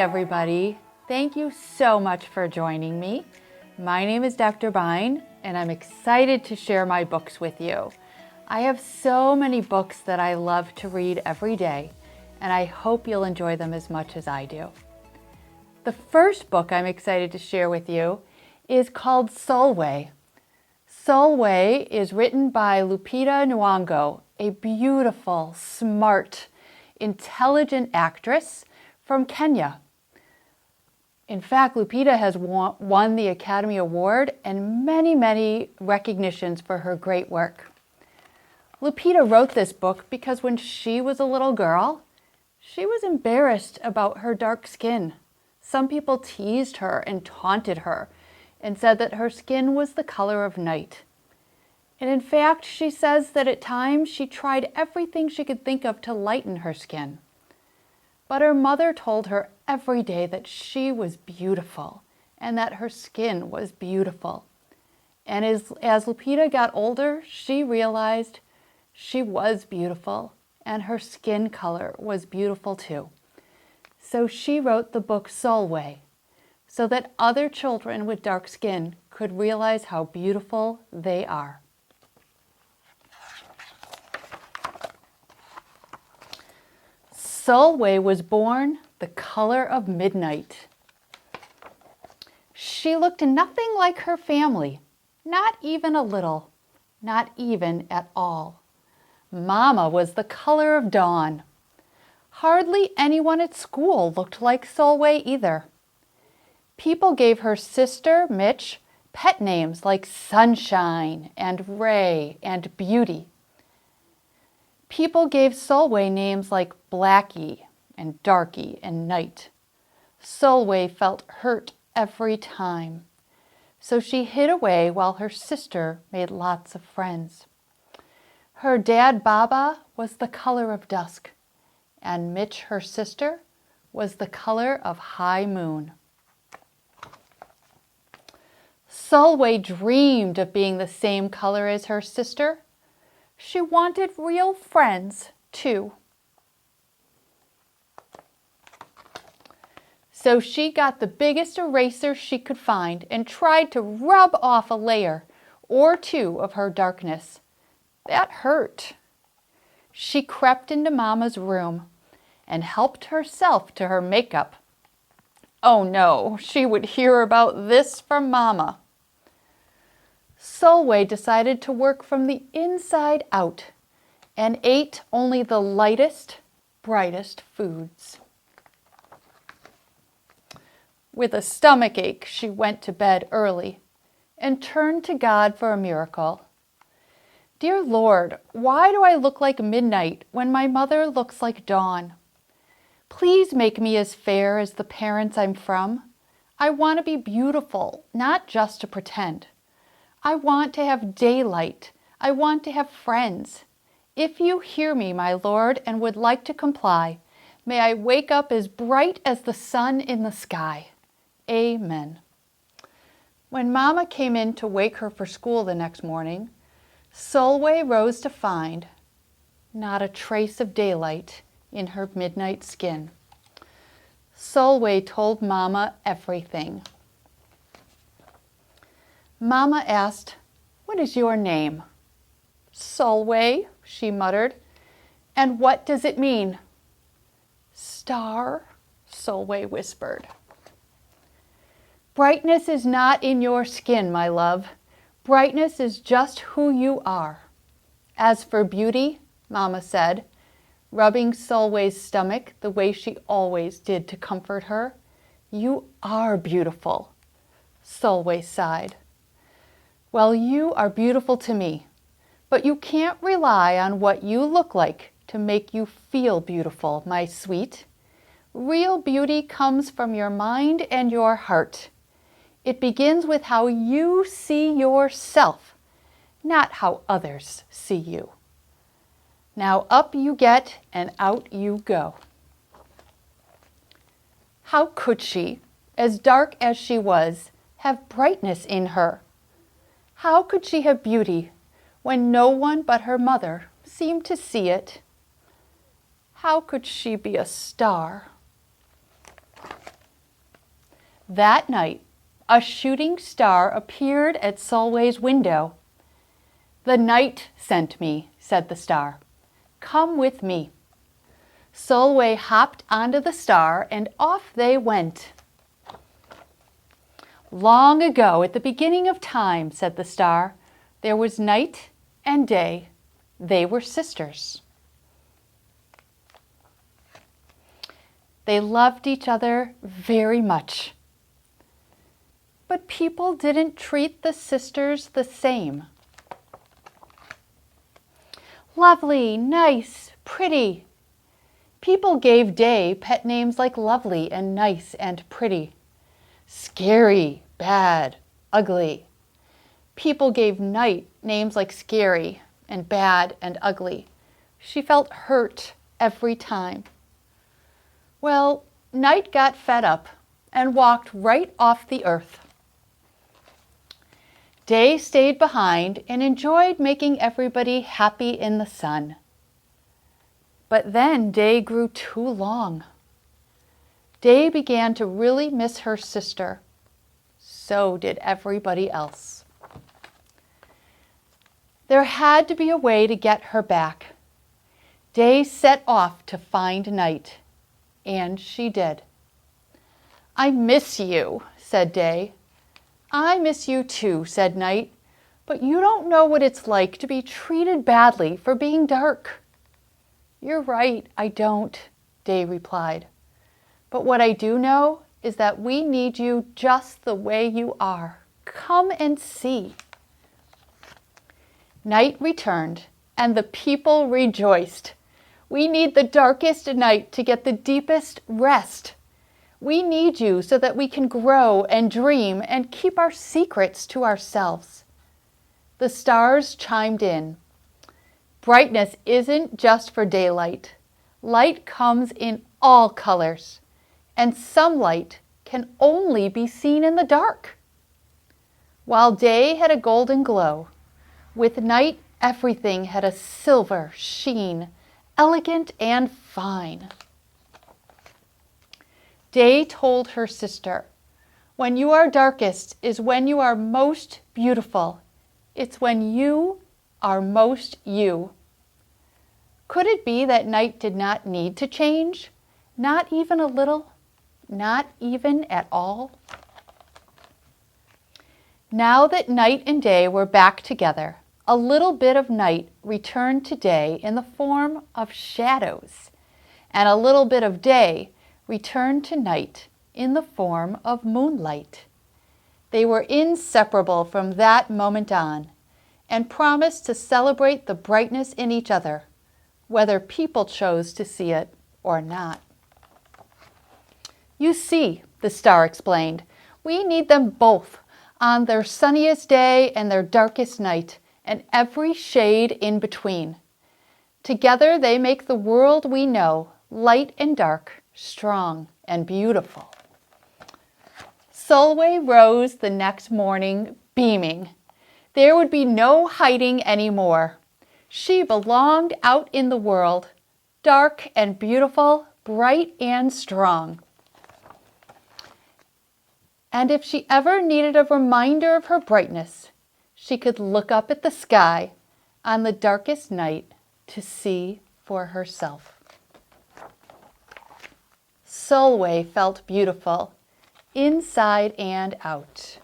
everybody. Thank you so much for joining me. My name is Dr. Bein, and I'm excited to share my books with you. I have so many books that I love to read every day, and I hope you'll enjoy them as much as I do. The first book I'm excited to share with you is called Sulwe. Sulwe is written by Lupita Nyong'o, a beautiful, smart, intelligent actress from Kenya. In fact, Lupita has won the Academy Award and many recognitions for her great work. Lupita wrote this book because when she was a little girl, she was embarrassed about her dark skin. Some people teased her and taunted her and said that her skin was the color of night. And in fact, she says that at times she tried everything she could think of to lighten her skin. But her mother told her every day that she was beautiful and that her skin was beautiful. And as Lupita got older, she realized she was beautiful and her skin color was beautiful too. So she wrote the book Sulwe so that other children with dark skin could realize how beautiful they are. Sulwe was born the color of midnight. She looked nothing like her family, not even a little, not even at all. Mama was the color of dawn. Hardly anyone at school looked like Sulwe either. People gave her sister, Mitch, pet names like Sunshine and Ray and Beauty. People gave Sulwe names like Blackie and Darky and Night. Sulwe felt hurt every time, so she hid away while her sister made lots of friends. Her dad, Baba, was the color of dusk, and Mitch, her sister, was the color of high moon. Sulwe dreamed of being the same color as her sister. She wanted real friends, too. So she got the biggest eraser she could find and tried to rub off a layer or two of her darkness. That hurt. She crept into Mama's room and helped herself to her makeup. Oh no, she would hear about this from Mama. Sulwe decided to work from the inside out and ate only the lightest, brightest foods. With a stomach ache, she went to bed early and turned to God for a miracle. Dear Lord, why do I look like midnight when my mother looks like dawn? Please make me as fair as the parents I'm from. I want to be beautiful, not just to pretend. I want to have daylight. I want to have friends. If you hear me, my Lord, and would like to comply, may I wake up as bright as the sun in the sky. Amen. When Mama came in to wake her for school the next morning, Sulwe rose to find not a trace of daylight in her midnight skin. Sulwe told Mama everything. Mama asked, "What is your name?" "Sulwe," she muttered. "And what does it mean?" "Star," Sulwe whispered. Brightness is not in your skin, my love. Brightness is just who you are. As for beauty, Mama said, rubbing Sulwe's stomach the way she always did to comfort her, you are beautiful. Sulwe sighed. Well, you are beautiful to me, but you can't rely on what you look like to make you feel beautiful, my sweet. Real beauty comes from your mind and your heart. It begins with how you see yourself, not how others see you. Now up you get and out you go. How could she, as dark as she was, have brightness in her? How could she have beauty when no one but her mother seemed to see it? How could she be a star? That night, a shooting star appeared at Sulwe's window. "The night sent me," said the star. "Come with me." Sulwe hopped onto the star and off they went. "Long ago, at the beginning of time," said the star, "there was night and day. They were sisters." They loved each other very much. But people didn't treat the sisters the same. Lovely, nice, pretty. People gave Day pet names like lovely and nice and pretty. Scary, bad, ugly. People gave Night names like scary and bad and ugly. She felt hurt every time. Well, Night got fed up and walked right off the earth. Day stayed behind and enjoyed making everybody happy in the sun. But then Day grew too long. Day began to really miss her sister. So did everybody else. There had to be a way to get her back. Day set off to find Night, and she did. "I miss you," said Day. "I miss you too," said Night, "but you don't know what it's like to be treated badly for being dark." "You're right, I don't," Day replied. "But what I do know is that we need you just the way you are. Come and see." Night returned, and the people rejoiced. "We need the darkest night to get the deepest rest. We need you so that we can grow and dream and keep our secrets to ourselves." The stars chimed in. Brightness isn't just for daylight. Light comes in all colors, and some light can only be seen in the dark. While day had a golden glow, with night everything had a silver sheen, elegant and fine. Day told her sister, "When you are darkest is when you are most beautiful. It's when you are most you." Could it be that night did not need to change? Not even a little? Not even at all? Now that night and day were back together, a little bit of night returned to day in the form of shadows, and a little bit of day returned to night in the form of moonlight. They were inseparable from that moment on, and promised to celebrate the brightness in each other, whether people chose to see it or not. "You see," the star explained, "we need them both on their sunniest day and their darkest night, and every shade in between. Together they make the world we know, light and dark, strong and beautiful." Sulwe rose the next morning beaming. There would be no hiding anymore. She belonged out in the world, dark and beautiful, bright and strong. And if she ever needed a reminder of her brightness, she could look up at the sky on the darkest night to see for herself. Sulwe felt beautiful, inside and out.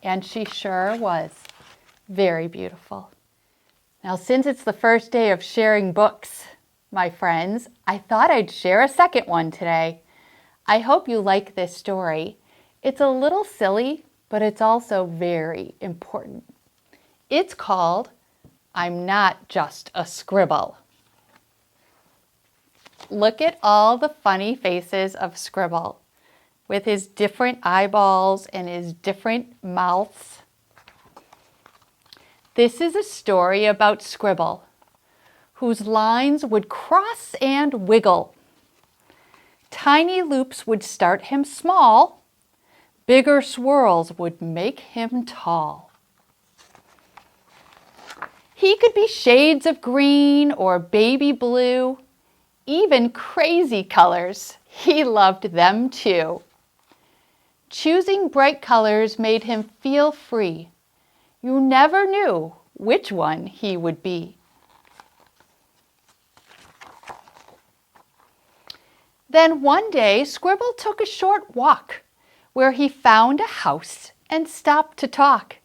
And she sure was very beautiful. Now, since it's the first day of sharing books, my friends, I thought I'd share a second one today. I hope you like this story. It's a little silly, but it's also very important. It's called "I'm Not Just a Scribble." Look at all the funny faces of Scribble, with his different eyeballs and his different mouths. This is a story about Scribble, whose lines would cross and wiggle. Tiny loops would start him small. Bigger swirls would make him tall. He could be shades of green or baby blue, even crazy colors. He loved them too. Choosing bright colors made him feel free. You never knew which one he would be. Then one day, Scribble took a short walk, where he found a house and stopped to talk.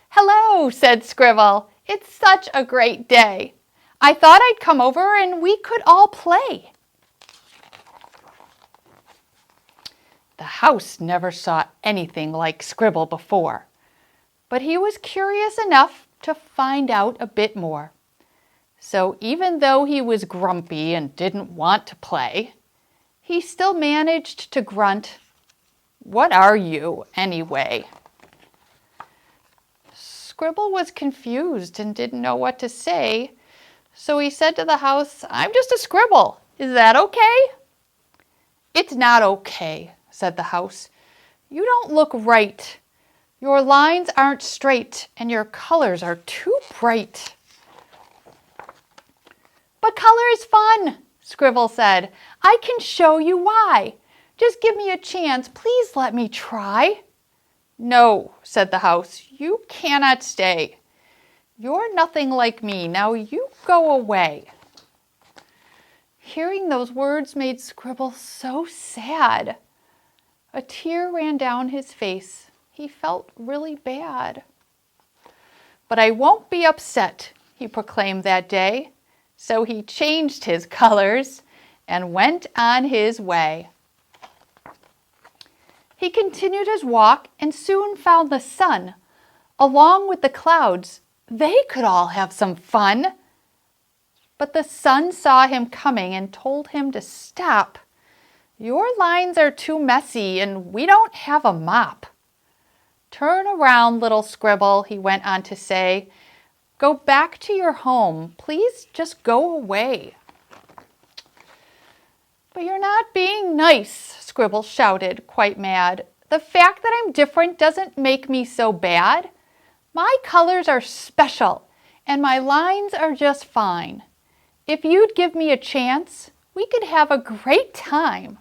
"Hello," said Scribble. "It's such a great day. I thought I'd come over and we could all play." The house never saw anything like Scribble before, but he was curious enough to find out a bit more. So even though he was grumpy and didn't want to play, he still managed to grunt, "What are you, anyway?" Scribble was confused and didn't know what to say, so he said to the house, "I'm just a scribble. Is that okay?" "It's not okay," said the house. "You don't look right. Your lines aren't straight and your colors are too bright." "But color is fun," Scribble said. "I can show you why. Just give me a chance. Please let me try." "No," said the house. "You cannot stay. You're nothing like me. Now you go away." Hearing those words made Scribble so sad. A tear ran down his face. He felt really bad. "But I won't be upset," he proclaimed that day. So he changed his colors and went on his way. He continued his walk and soon found the sun. Along with the clouds, they could all have some fun. But the sun saw him coming and told him to stop. "Your lines are too messy and we don't have a mop." "Turn around, little Scribble," he went on to say. "Go back to your home. Please just go away." "But you're not being nice," Scribble shouted, quite mad. "The fact that I'm different doesn't make me so bad. My colors are special, and my lines are just fine. If you'd give me a chance, we could have a great time."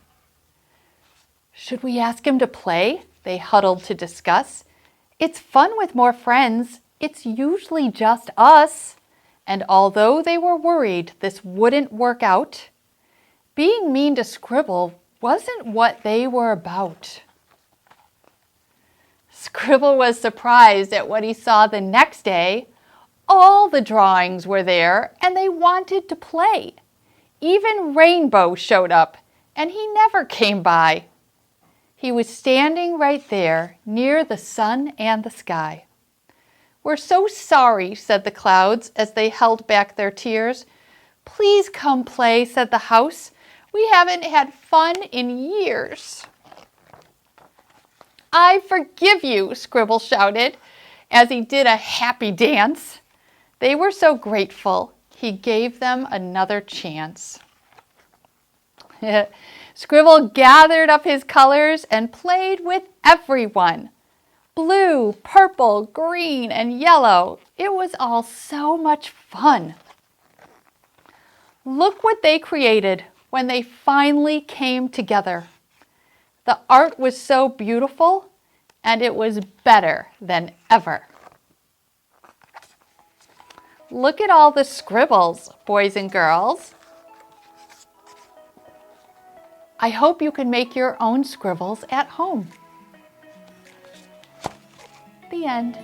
"Should we ask him to play?" they huddled to discuss. "It's fun with more friends. It's usually just us." And although they were worried this wouldn't work out, being mean to Scribble wasn't what they were about. Scribble was surprised at what he saw the next day. All the drawings were there, and they wanted to play. Even Rainbow showed up, and he never came by. He was standing right there, near the sun and the sky. "We're so sorry," said the clouds as they held back their tears. "Please come play," said the house. "We haven't had fun in years." "I forgive you," Scribble shouted as he did a happy dance. They were so grateful, he gave them another chance. Scribble gathered up his colors and played with everyone. Blue, purple, green, and yellow. It was all so much fun. Look what they created when they finally came together. The art was so beautiful, and it was better than ever. Look at all the scribbles, boys and girls. I hope you can make your own scribbles at home. The end.